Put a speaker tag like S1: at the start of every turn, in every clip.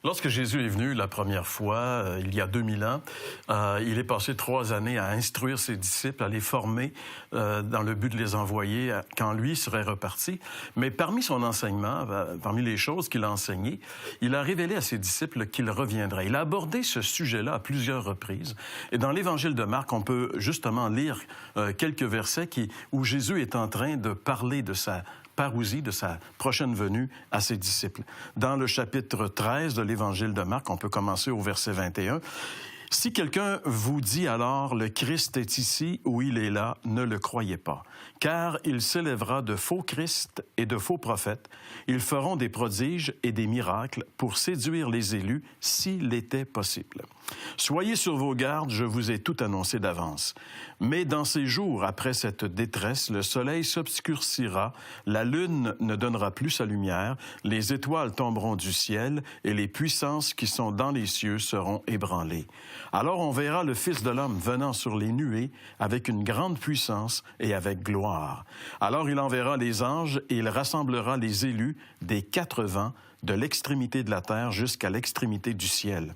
S1: Lorsque Jésus est venu la première fois, il y a 2000 ans, il est passé 3 années à instruire ses disciples, à les former dans le but de les envoyer quand lui serait reparti. Mais parmi son enseignement, parmi les choses qu'il a enseignées, il a révélé à ses disciples qu'il reviendrait. Il a abordé ce sujet-là à plusieurs reprises. Et dans l'Évangile de Marc, on peut justement lire quelques versets où Jésus est en train de parler de sa parousie, de sa prochaine venue à ses disciples. Dans le chapitre 13 de l'Évangile de Marc, on peut commencer au verset 21. « Si quelqu'un vous dit alors, le Christ est ici ou il est là, ne le croyez pas, car il s'élèvera de faux Christ et de faux prophètes. Ils feront des prodiges et des miracles pour séduire les élus s'il était possible. Soyez sur vos gardes, je vous ai tout annoncé d'avance. Mais dans ces jours, après cette détresse, le soleil s'obscurcira, la lune ne donnera plus sa lumière, les étoiles tomberont du ciel et les puissances qui sont dans les cieux seront ébranlées. Alors on verra le Fils de l'homme venant sur les nuées avec une grande puissance et avec gloire. Alors il enverra les anges et il rassemblera les élus des 4 vents, de l'extrémité de la terre jusqu'à l'extrémité du ciel.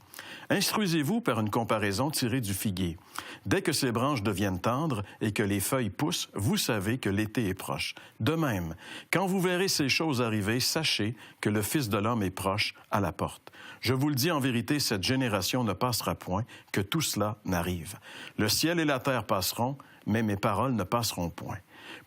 S1: Instruisez-vous par une comparaison tirée du figuier. Dès que ses branches deviennent tendres et que les feuilles poussent, vous savez que l'été est proche. De même, quand vous verrez ces choses arriver, sachez que le Fils de l'homme est proche à la porte. Je vous le dis en vérité, cette génération ne passera point, que tout cela n'arrive. Le ciel et la terre passeront, mais mes paroles ne passeront point.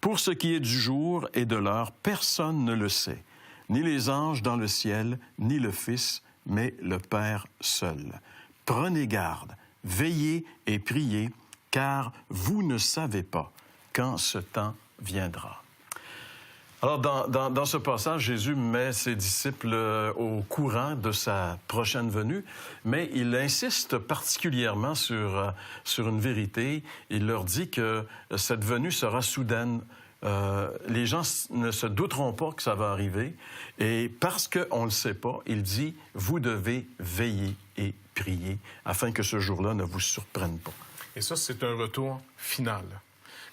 S1: Pour ce qui est du jour et de l'heure, personne ne le sait. Ni les anges dans le ciel, ni le Fils, mais le Père seul. Prenez garde, veillez et priez, car vous ne savez pas quand ce temps viendra. » Alors, dans ce passage, Jésus met ses disciples au courant de sa prochaine venue, mais il insiste particulièrement sur une vérité. Il leur dit que cette venue sera soudaine. Les gens ne se douteront pas que ça va arriver. Et parce qu'on ne le sait pas, il dit, vous devez veiller et prier afin que ce jour-là ne vous surprenne pas.
S2: Et ça, c'est un retour final.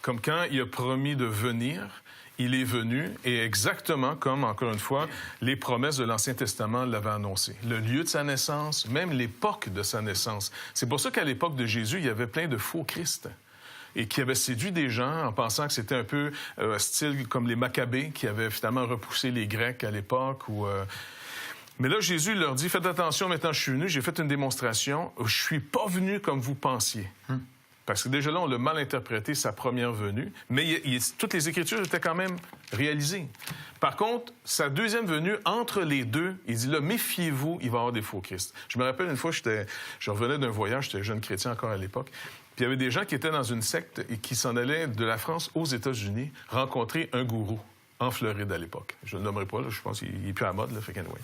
S2: Comme quand il a promis de venir, il est venu, et exactement comme, encore une fois, les promesses de l'Ancien Testament l'avaient annoncé. Le lieu de sa naissance, même l'époque de sa naissance. C'est pour ça qu'à l'époque de Jésus, il y avait plein de faux Christ et qui avaient séduit des gens en pensant que c'était un peu style comme les Maccabées qui avaient finalement repoussé les Grecs à l'époque. Mais là, Jésus leur dit, faites attention, maintenant je suis venu, j'ai fait une démonstration, je suis pas venu comme vous pensiez. Parce que déjà là, on l'a mal interprété, sa première venue, mais toutes les Écritures étaient quand même réalisées. Par contre, sa deuxième venue, entre les deux, il dit là, méfiez-vous, il va y avoir des faux Christ. Je me rappelle une fois, je revenais d'un voyage, j'étais jeune chrétien encore à l'époque, puis il y avait des gens qui étaient dans une secte et qui s'en allaient de la France aux États-Unis rencontrer un gourou en Floride à l'époque. Je ne le nommerai pas, là, je pense qu'il n'est plus à la mode, là, fait qu'anyway.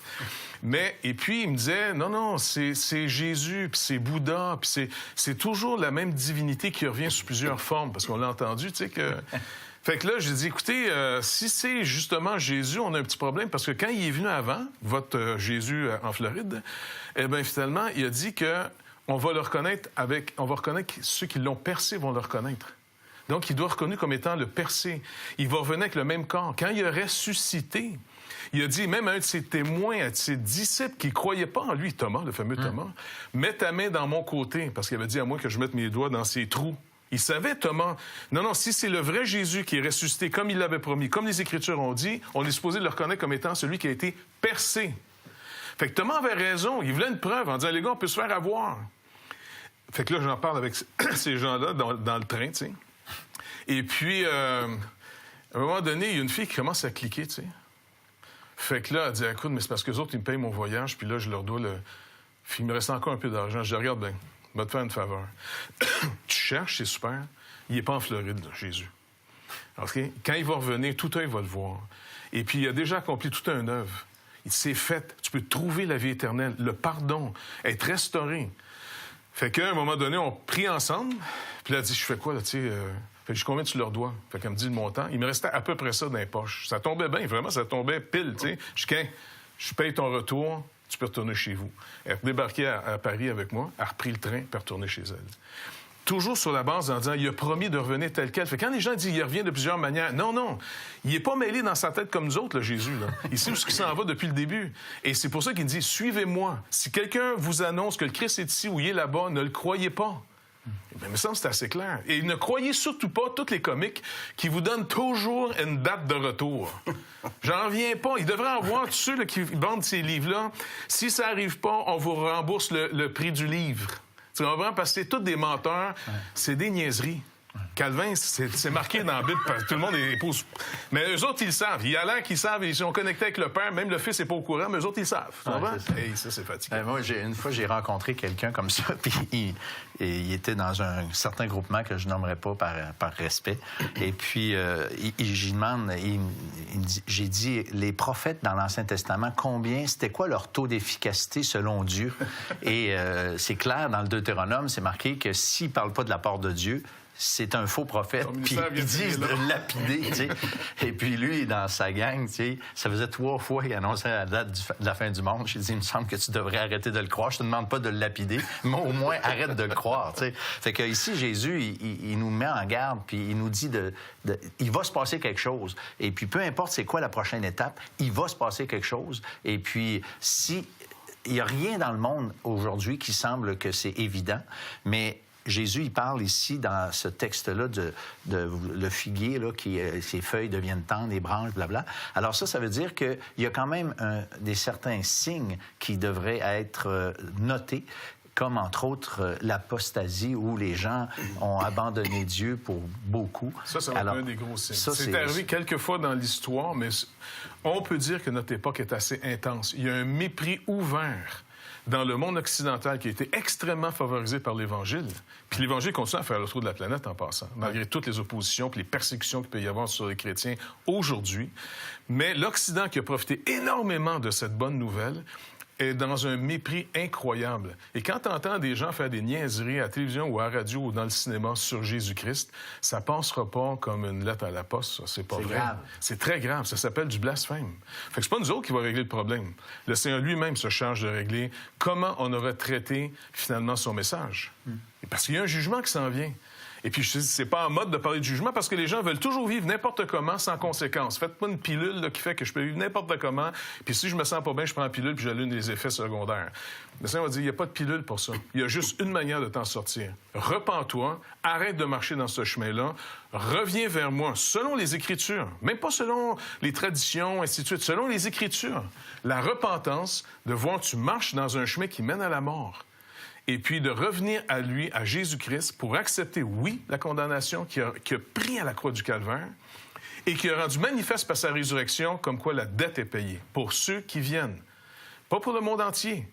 S2: Mais, et puis, il me disait, non, c'est Jésus, puis c'est Bouddha, puis c'est toujours la même divinité qui revient sous plusieurs formes, parce qu'on l'a entendu, tu sais, que... Fait que là, j'ai dit, écoutez, si c'est justement Jésus, on a un petit problème, parce que quand il est venu avant, votre Jésus en Floride, eh bien, finalement, il a dit que on va reconnaître ceux qui l'ont percé vont le reconnaître. Donc, il doit être reconnu comme étant le percé. Il va revenir avec le même corps. Quand il a ressuscité, il a dit, même à un de ses témoins, à ses disciples qui ne croyaient pas en lui, Thomas, le fameux Thomas, mets ta main dans mon côté, parce qu'il avait dit à moi que je mette mes doigts dans ses trous. Il savait, Thomas, non, si c'est le vrai Jésus qui est ressuscité comme il l'avait promis, comme les Écritures ont dit, on est supposé le reconnaître comme étant celui qui a été percé. Fait que Thomas avait raison. Il voulait une preuve en disant, les gars, on peut se faire avoir. Fait que là, j'en parle avec ces gens-là dans le train, tu sais. Et puis, à un moment donné, il y a une fille qui commence à cliquer, tu sais. Fait que là, elle dit, écoute, mais c'est parce qu'eux autres, ils me payent mon voyage, puis là, je leur dois le... Il me reste encore un peu d'argent. Je dis, regarde bien, je vais te faire une faveur. Tu cherches, c'est super. Il n'est pas en Floride, là, Jésus. Okay? Quand il va revenir, tout œil va le voir. Et puis, il a déjà accompli toute une œuvre. Il s'est fait. Tu peux trouver la vie éternelle, le pardon, être restauré. Fait qu'à un moment donné, on prie ensemble, puis là, elle dit, je fais quoi, là, tu sais... Fait que je dis, combien tu leur dois? Fait qu'elle me dit le montant. Il me restait à peu près ça dans les poches. Ça tombait bien, vraiment, ça tombait pile, tu sais. Je paye ton retour, tu peux retourner chez vous. Elle est débarquée à Paris avec moi, elle a repris le train, puis elle est retournée chez elle. toujours sur la base en disant, il a promis de revenir tel quel. Fait que quand les gens disent, il revient de plusieurs manières, non, il n'est pas mêlé dans sa tête comme nous autres, là, Jésus. Là. Il sait où il s'en va depuis le début. Et c'est pour ça qu'il dit, suivez-moi. Si quelqu'un vous annonce que le Christ est ici ou il est là-bas, ne le croyez pas. Mais il me semble que c'est assez clair. Et ne croyez surtout pas tous les comiques qui vous donnent toujours une date de retour. J'en reviens pas. Il devrait en voir tous ceux là, qui vendent ces livres-là. Si ça n'arrive pas, on vous rembourse le prix du livre. Tu comprends? Parce que c'est tous des menteurs. C'est des niaiseries. Calvin, c'est marqué dans la Bible, tout le monde est épouse. Mais eux autres, ils le savent. Il y a l'air qu'ils savent, ils sont connectés avec le Père, même le Fils n'est pas au courant, mais eux autres, ils savent. Ça, c'est fatigant.
S3: Moi, une fois, j'ai rencontré quelqu'un comme ça, puis il était dans un certain groupement que je nommerai pas par respect. Et puis, j'y demande, j'ai dit, les prophètes dans l'Ancien Testament, c'était quoi leur taux d'efficacité selon Dieu? Et c'est clair, dans le Deutéronome, c'est marqué que s'ils ne parlent pas de la part de Dieu, c'est un faux prophète, puis ils disent de lapider, tu sais. Et puis lui, dans sa gang, tu sais, ça faisait 3 fois qu'il annonçait la date de la fin du monde. J'ai dit, il me semble que tu devrais arrêter de le croire. Je te demande pas de le lapider, mais au moins arrête de le croire, tu sais. Fait que ici, Jésus, il nous met en garde, puis il nous dit il va se passer quelque chose. Et puis peu importe c'est quoi la prochaine étape, il va se passer quelque chose. Et puis il n'y a rien dans le monde aujourd'hui qui semble que c'est évident, mais Jésus, il parle ici, dans ce texte-là, de le figuier, là, ses feuilles deviennent tendres, les branches, blabla. Alors ça veut dire qu'il y a quand même certains signes qui devraient être notés, comme entre autres l'apostasie, où les gens ont abandonné Dieu pour beaucoup.
S2: Ça va être un des gros signes. C'est arrivé quelques fois dans l'histoire, mais on peut dire que notre époque est assez intense. Il y a un mépris ouvert dans le monde occidental qui a été extrêmement favorisé par l'Évangile. Puis l'Évangile continue à faire le tour de la planète en passant, malgré toutes les oppositions puis les persécutions qu'il peut y avoir sur les chrétiens aujourd'hui. Mais l'Occident qui a profité énormément de cette bonne nouvelle est dans un mépris incroyable. Et quand tu entends des gens faire des niaiseries à la télévision ou à la radio ou dans le cinéma sur Jésus-Christ, ça passera pas comme une lettre à la poste. Ça. C'est pas vrai. Grave. C'est très grave. Ça s'appelle du blasphème. Fait que c'est pas nous autres qui va régler le problème. Le Seigneur lui-même se charge de régler comment on aurait traité finalement son message. Parce qu'il y a un jugement qui s'en vient. Et puis, c'est pas en mode de parler de jugement parce que les gens veulent toujours vivre n'importe comment sans conséquence. Faites-moi une pilule là, qui fait que je peux vivre n'importe comment. Puis si je me sens pas bien, je prends la pilule puis j'allume les effets secondaires. Le Seigneur va dire, il n'y a pas de pilule pour ça. Il y a juste une manière de t'en sortir. Repens-toi, arrête de marcher dans ce chemin-là, reviens vers moi, selon les Écritures, même pas selon les traditions, ainsi de suite, selon les Écritures. La repentance, de voir que tu marches dans un chemin qui mène à la mort. Et puis de revenir à lui, à Jésus-Christ, pour accepter, oui, la condamnation qu'il a pris à la croix du Calvaire et qui a rendu manifeste par sa résurrection comme quoi la dette est payée pour ceux qui viennent. Pas pour le monde entier.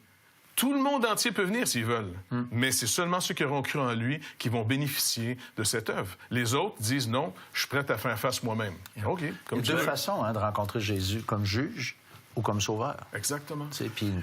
S2: Tout le monde entier peut venir s'ils veulent, mais c'est seulement ceux qui auront cru en lui qui vont bénéficier de cette œuvre. Les autres disent non, je suis prêt à faire face moi-même. OK.
S3: Il y a 2 façons de rencontrer Jésus, comme juge ou comme sauveur.
S2: Exactement.
S3: Puis...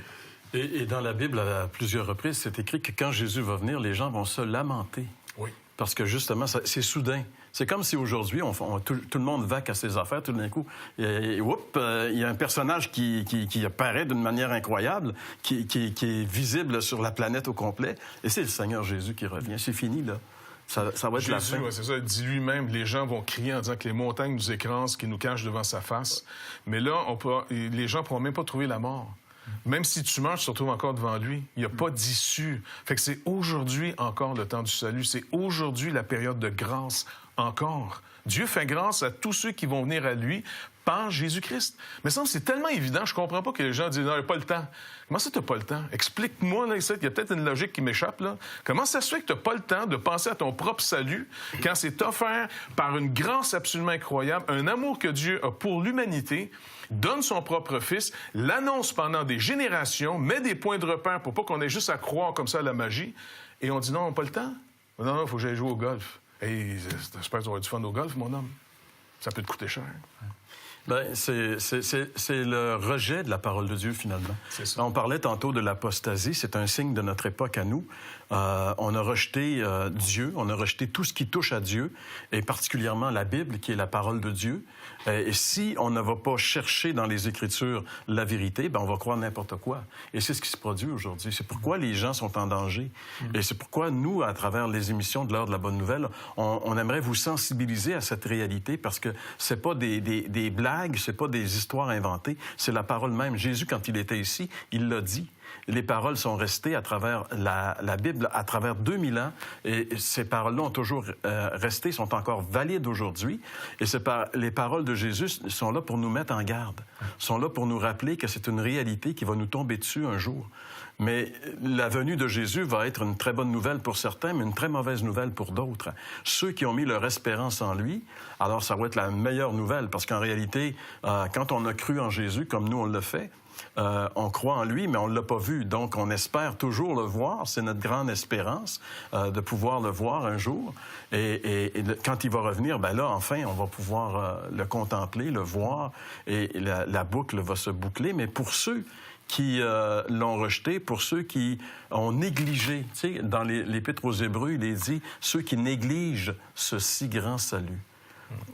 S1: Et dans la Bible, à plusieurs reprises, c'est écrit que quand Jésus va venir, les gens vont se lamenter. Oui. Parce que justement, c'est soudain. C'est comme si aujourd'hui, tout le monde vaque à ses affaires, tout d'un coup, il y a un personnage qui apparaît d'une manière incroyable, qui est visible sur la planète au complet, et c'est le Seigneur Jésus qui revient. C'est fini, là. Ça va être
S2: Jésus,
S1: la fin.
S2: Ouais, c'est ça, il dit lui-même, les gens vont crier en disant que les montagnes nous écrasent, qu'ils nous cachent devant sa face. Mais là, les gens ne pourront même pas trouver la mort. Même si tu meurs, tu te retrouves encore devant lui. Il n'y a pas d'issue. Fait que c'est aujourd'hui encore le temps du salut. C'est aujourd'hui la période de grâce encore. Dieu fait grâce à tous ceux qui vont venir à lui par Jésus-Christ. Mais ça, c'est tellement évident, je comprends pas que les gens disent « Non, il n'y a pas le temps ». Comment ça, tu n'as pas le temps? Explique-moi, là, il y a peut-être une logique qui m'échappe, là. Comment ça se fait que tu n'as pas le temps de penser à ton propre salut quand c'est offert par une grâce absolument incroyable, un amour que Dieu a pour l'humanité, donne son propre Fils, l'annonce pendant des générations, met des points de repère pour pas qu'on ait juste à croire comme ça à la magie, et on dit « Non, on n'a pas le temps. Non, il faut que j'aille jouer au golf. » Hey, j'espère que tu auras du fun au golf, mon homme. Ça peut te coûter cher.
S1: Bien, c'est le rejet de la parole de Dieu, finalement.
S2: C'est ça.
S1: On parlait tantôt de l'apostasie. C'est un signe de notre époque à nous. On a rejeté Dieu, on a rejeté tout ce qui touche à Dieu, et particulièrement la Bible, qui est la parole de Dieu. Et si on ne va pas chercher dans les Écritures la vérité, ben on va croire n'importe quoi. Et c'est ce qui se produit aujourd'hui. C'est pourquoi les gens sont en danger. Et c'est pourquoi nous, à travers les émissions de l'heure de la bonne nouvelle, on aimerait vous sensibiliser à cette réalité, parce que c'est pas des blagues, c'est pas des histoires inventées, c'est la parole même. Jésus, quand il était ici, il l'a dit. Les paroles sont restées à travers la Bible, à travers 2000 ans, et ces paroles-là ont toujours resté, sont encore valides aujourd'hui. Et les paroles de Jésus sont là pour nous mettre en garde, sont là pour nous rappeler que c'est une réalité qui va nous tomber dessus un jour. Mais la venue de Jésus va être une très bonne nouvelle pour certains, mais une très mauvaise nouvelle pour d'autres. Ceux qui ont mis leur espérance en lui, alors ça va être la meilleure nouvelle, parce qu'en réalité, quand on a cru en Jésus, comme nous on l'a fait, on croit en lui, mais on ne l'a pas vu. Donc, on espère toujours le voir. C'est notre grande espérance de pouvoir le voir un jour. Et quand il va revenir, ben là, enfin, on va pouvoir le contempler, le voir, et la boucle va se boucler. Mais pour ceux qui l'ont rejeté, pour ceux qui ont négligé, tu sais, dans l'Épître aux Hébreux, il est dit « ceux qui négligent ce si grand salut ».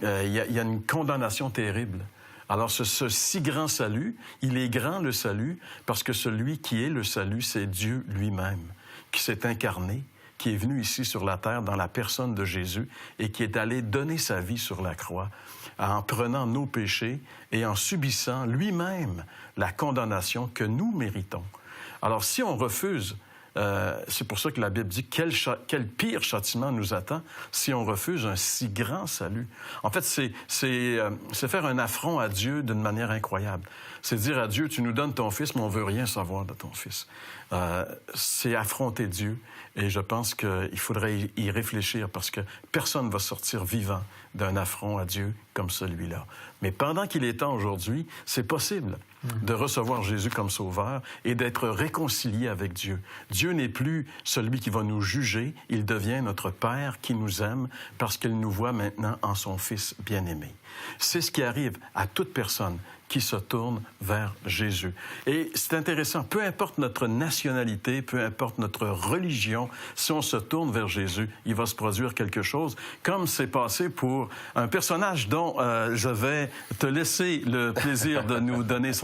S1: Il y a une condamnation terrible. Alors, ce si grand salut, il est grand le salut, parce que celui qui est le salut, c'est Dieu lui-même, qui s'est incarné, qui est venu ici sur la terre dans la personne de Jésus et qui est allé donner sa vie sur la croix en prenant nos péchés et en subissant lui-même la condamnation que nous méritons. Alors, si on refuse, c'est pour ça que la Bible dit quel pire châtiment nous attend si on refuse un si grand salut. En fait, c'est faire un affront à Dieu d'une manière incroyable. C'est dire à Dieu, tu nous donnes ton fils, mais on veut rien savoir de ton fils. C'est affronter Dieu. Et je pense qu'il faudrait y réfléchir, parce que personne ne va sortir vivant d'un affront à Dieu comme celui-là. Mais pendant qu'il est temps aujourd'hui, c'est possible de recevoir Jésus comme sauveur et d'être réconcilié avec Dieu. Dieu n'est plus celui qui va nous juger, il devient notre Père qui nous aime parce qu'il nous voit maintenant en son Fils bien-aimé. C'est ce qui arrive à toute personne qui se tourne vers Jésus. Et c'est intéressant, peu importe notre nationalité, peu importe notre religion, si on se tourne vers Jésus, il va se produire quelque chose, comme c'est passé pour un personnage dont je vais te laisser le plaisir de nous donner son